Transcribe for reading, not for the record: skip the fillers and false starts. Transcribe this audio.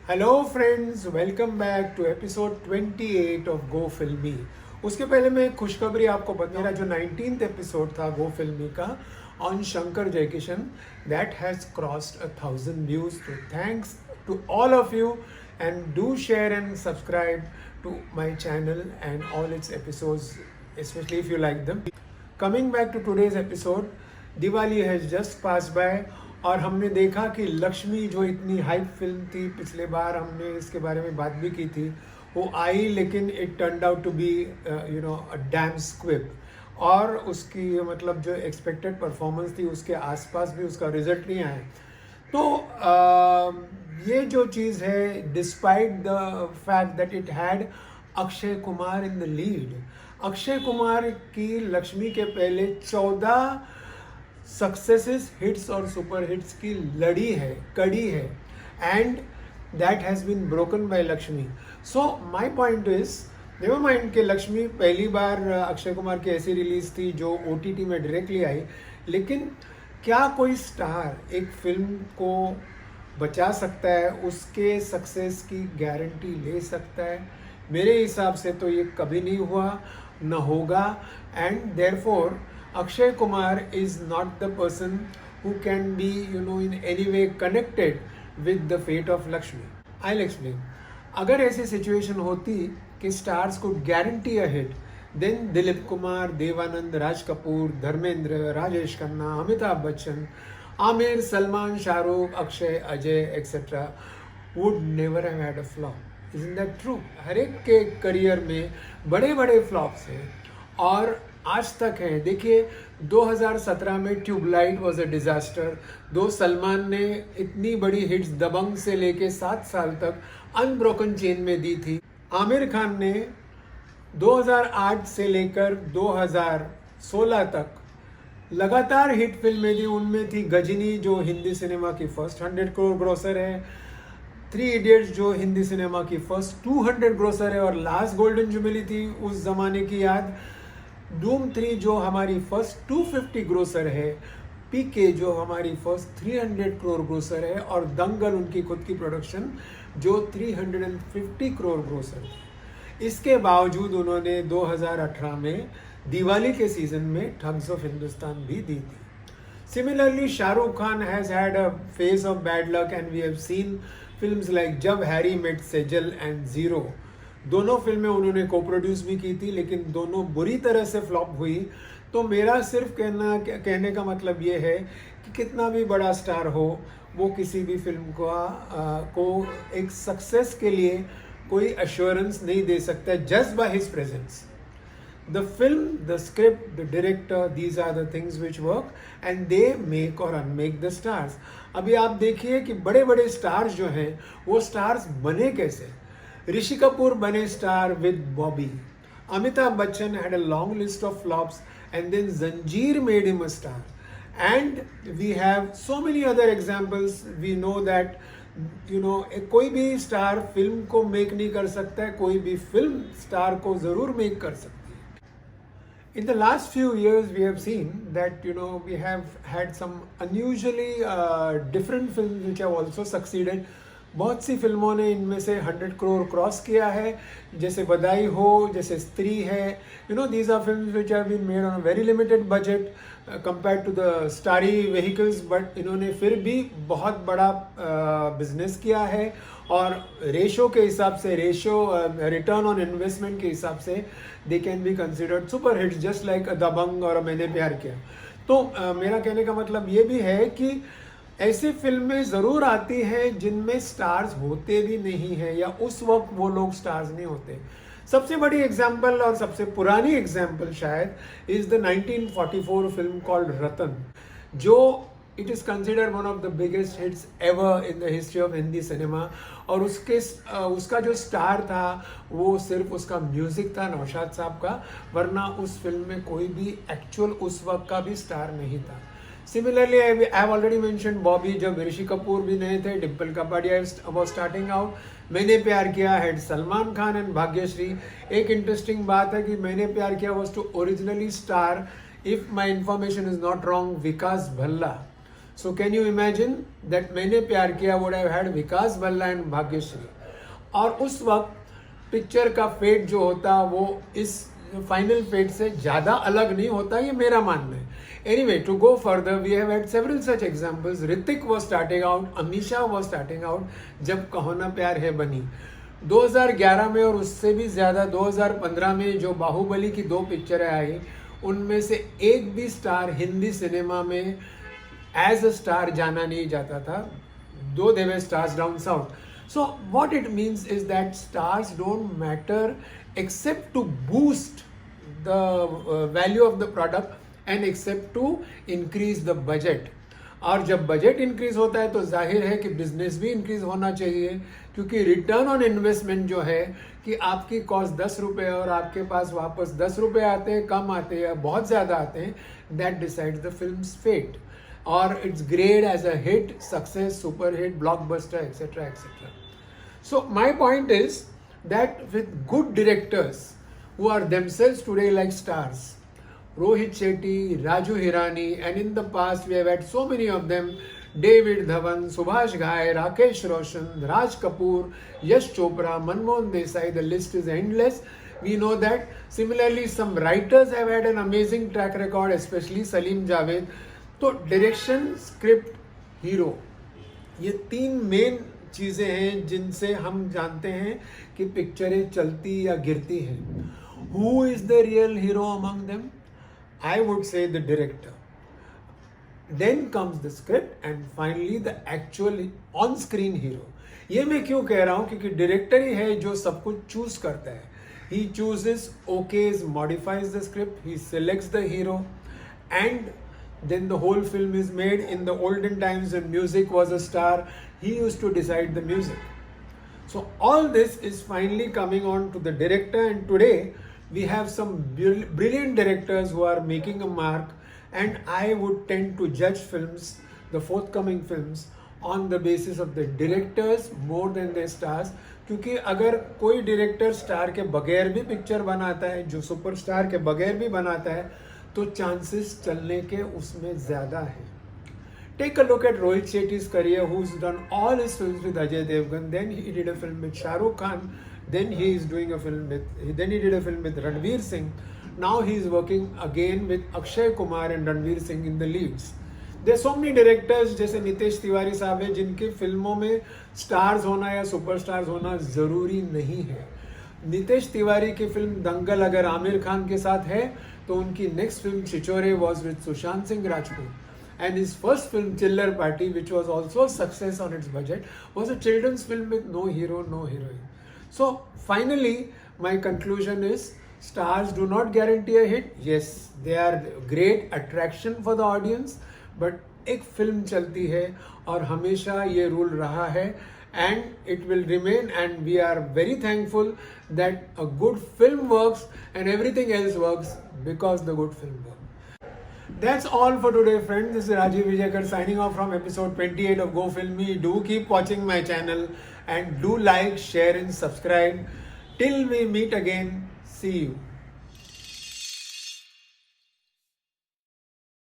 Hello friends, welcome back to episode 28 of go Filmi. उसके पहले मैं एक खुशखबरी आपको मेरा जो 19th एपिसोड था गो फिल्मी का on Shankar Jaikishan, that has crossed 1,000 views. तो thanks to all of you and do share and subscribe to my channel and all its episodes, especially if you like them. Coming back to today's episode, Diwali has just passed by और हमने देखा कि लक्ष्मी जो इतनी hype film थी, पिछले बार हमने इसके बारे में बात भी की थी, वो आई लेकिन it turned out to be a damp squib. और उसकी मतलब जो एक्सपेक्टेड परफॉर्मेंस थी उसके आसपास भी उसका रिजल्ट नहीं आया। तो ये जो चीज़ है, despite the fact that it had Akshay Kumar in the lead, Akshay Kumar की लक्ष्मी के पहले 14 सक्सेसेस, हिट्स और सुपर हिट्स की कड़ी है, and that has been broken by Laxmi. So my point is, never mind कि लक्ष्मी पहली बार अक्षय कुमार की ऐसी रिलीज थी जो OTT में डायरेक्टली आई, लेकिन क्या कोई स्टार एक फिल्म को बचा सकता है, उसके सक्सेस की गारंटी ले सकता है? मेरे हिसाब से तो ये कभी नहीं हुआ, न होगा। And therefore Akshay Kumar is not the person who can be in any way connected with the fate of Laxmi. I will explain. अगर ऐसी सिचुएशन होती कि स्टार्स को guarantee a hit, then Dilip Kumar, Dev Anand, Raj Kapoor, Dharmendra, Rajesh Khanna, Amitabh Bachchan, Aamir, Salman, Shahrukh, Akshay, Ajay etcetera would never have had a flop. Isn't that true? हर एक के career में बड़े बड़े फ्लॉप्स हैं और आज तक हैं। देखिए 2017 में ट्यूबलाइट वॉज अ डिजास्टर, दो सलमान ने इतनी बड़ी हिट्स दबंग से लेके 7 साल तक अनब्रोकन चेन में दी थी। आमिर खान ने 2008 से लेकर 2016 तक लगातार हिट फिल्में दी, उनमें थी गजनी जो हिंदी सिनेमा की फर्स्ट 100 करोड़ ग्रोसर है, 3 इडियट्स जो हिंदी सिनेमा की फर्स्ट 200 ग्रोसर है और लास्ट गोल्डन जुबली थी उस जमाने की याद, धूम 3 जो हमारी फर्स्ट 250 ग्रोसर है, पीके जो हमारी फर्स्ट 300 करोड़ ग्रोसर है और दंगल उनकी खुद की प्रोडक्शन जो 350 करोड़ ग्रोसर है। इसके बावजूद उन्होंने 2018 में दिवाली के सीजन में ठग्स ऑफ हिंदुस्तान भी दी थी। Similarly, Shah Rukh Khan has had a phase of bad luck and we have seen films like Jab Harry met Sejal and zero, दोनों फिल्में उन्होंने को प्रोड्यूस भी की थी लेकिन दोनों बुरी तरह से फ्लॉप हुई। तो मेरा सिर्फ कहने का मतलब ये है कि कितना भी बड़ा स्टार हो, वो किसी भी फिल्म को एक सक्सेस के लिए कोई अश्योरेंस नहीं दे सकता just by his presence. The film, the script, the director, these are the things which work and they make or unmake the stars. अभी आप देखिए कि बड़े बड़े स्टार्स जो हैं वो स्टार्स बने कैसे। ऋषि कपूर बने star with Bobby, Amitabh Bachchan had a long list of flops and then Zanjeer made him a star, and we have so many other examples. We know that कोई भी स्टार फिल्म को मेक नहीं कर सकता है, कोई भी फिल्म स्टार को ज़रूर मेक कर सकती है। In the last few years, we have seen that we have had some unusually different films which have also succeeded. बहुत सी फिल्मों ने इनमें से 100 करोड़ क्रॉस किया है, जैसे बधाई हो, जैसे स्त्री है। these are films which have been made on a very limited budget compared to the starry vehicles, but इन्होंने फिर भी बहुत बड़ा बिजनेस किया है और रेशो के हिसाब से, रिटर्न ऑन इन्वेस्टमेंट के हिसाब से they can be considered super hits, just like Dabangg और मैंने प्यार किया। तो मेरा कहने का मतलब ये भी है कि ऐसी फिल्में ज़रूर आती हैं जिनमें स्टार्स होते भी नहीं हैं या उस वक्त वो लोग स्टार्स नहीं होते। सबसे बड़ी एग्जाम्पल और सबसे पुरानी एग्जाम्पल शायद इज़ द 1944 फिल्म कॉल्ड रतन, जो it is considered one of the biggest hits ever in the history of Hindi cinema. और उसका जो स्टार था वो सिर्फ उसका म्यूज़िक था, नौशाद साहब का, वरना उस फिल्म में कोई भी एक्चुअल उस वक्त का भी स्टार नहीं था। Similarly I have already mention Bobby, जब ऋषि कपूर भी नए थे, Dimple Kapadia was starting out, Maine Pyar Kiya had Salman Khan and Bhagyashree. एक इंटरेस्टिंग बात है कि Maine Pyar Kiya was to originally star, if my information is not wrong, Vikas Bhalla. So can you imagine that Maine Pyar किया वुड हैव हैड विकास बल्ला एंड भाग्यश्री. और उस वक्त पिक्चर का फेट जो होता वो इस फाइनल फेट से ज़्यादा अलग नहीं होता, ये मेरा मानना है. Anyway, to go further, we have had several such examples. Hrithik was starting out, Amisha was starting out जब कहो ना प्यार है बनी. 2011 में और उससे भी ज़्यादा 2015 में जो बाहुबली की 2 पिक्चरें आई, उनमें से एक भी स्टार हिंदी सिनेमा में एज अ स्टार जाना नहीं जाता था, दो they were stars down south. So what it means is that stars don't matter except to boost the value of the product and except to increase the budget. और जब budget increase होता है तो जाहिर है कि बिजनेस भी increase होना चाहिए, क्योंकि रिटर्न ऑन इन्वेस्टमेंट जो है कि आपकी कॉस्ट 10 रुपये और आपके पास वापस 10 रुपये आते हैं, कम आते हैं या बहुत ज़्यादा आते हैं, that decides the film's fate और its grade as a hit, success, super hit, blockbuster, etcetera etcetera. So my point is that with good directors who are themselves today like stars, Rohit Shetty, Raju Hirani, and in the past we have had so many of them, David Dhawan, Subhash Ghai, Rakesh Roshan, Raj Kapoor, Yash Chopra, Manmohan Desai, the list is endless. We know that. Similarly, some writers have had an amazing track record, especially Salim Javed. तो direction, script, hero, ये 3 main चीज़ें हैं जिनसे हम जानते हैं कि पिक्चरें चलती या गिरती हैं. Who is the real hero among them? I would say the director. Then comes the script and finally the actual on screen hero. ये मैं क्यों कह रहा हूँ? क्योंकि डायरेक्टर ही है जो सब कुछ चूज करता है. ही chooses, okays, modifies the script, he selects the hero, and then the whole film is made. In the olden times when music was a star, he used to decide the music. So all this is finally coming on to the director, and today we have some brilliant directors who are making a mark, and I would tend to judge films, the forthcoming films, on the basis of the directors more than their stars. क्योंकि अगर कोई director star के बगैर भी picture बनाता है, जो superstar के बगैर भी बनाता है, तो चांसेस चलने के उसमें ज़्यादा है. Take a look at Rohit Shetty's career, who's done all his films with Ajay Devgan. Then he did a film with Shah Rukh Khan. Then he is doing a film with. Then he did a film with Ranveer Singh. Now he is working again with Akshay Kumar and Ranveer Singh in the leads. There are so many directors जैसे नितेश तिवारी साहब हैं, जिनकी फिल्मों में stars होना या superstars होना ज़रूरी नहीं है. नितेश तिवारी की फिल्म दंगल अगर आमिर खान के साथ है, तो उनकी next film Chhichhore was with Sushant Singh Rajput. And his first film, Chiller Party, which was also a success on its budget, was a children's film with no hero, no heroine. So finally, my conclusion is, stars do not guarantee a hit. Yes, they are great attraction for the audience, but एक film चलती है और हमेशा ये rule रहा है, and it will remain, and we are very thankful that a good film works and everything else works because the good film works. That's all for today, friends. This is Rajiv Vijayakar signing off from episode 28 of Go Film Me. Do keep watching my channel and do like, share and subscribe. Till we meet again, see you.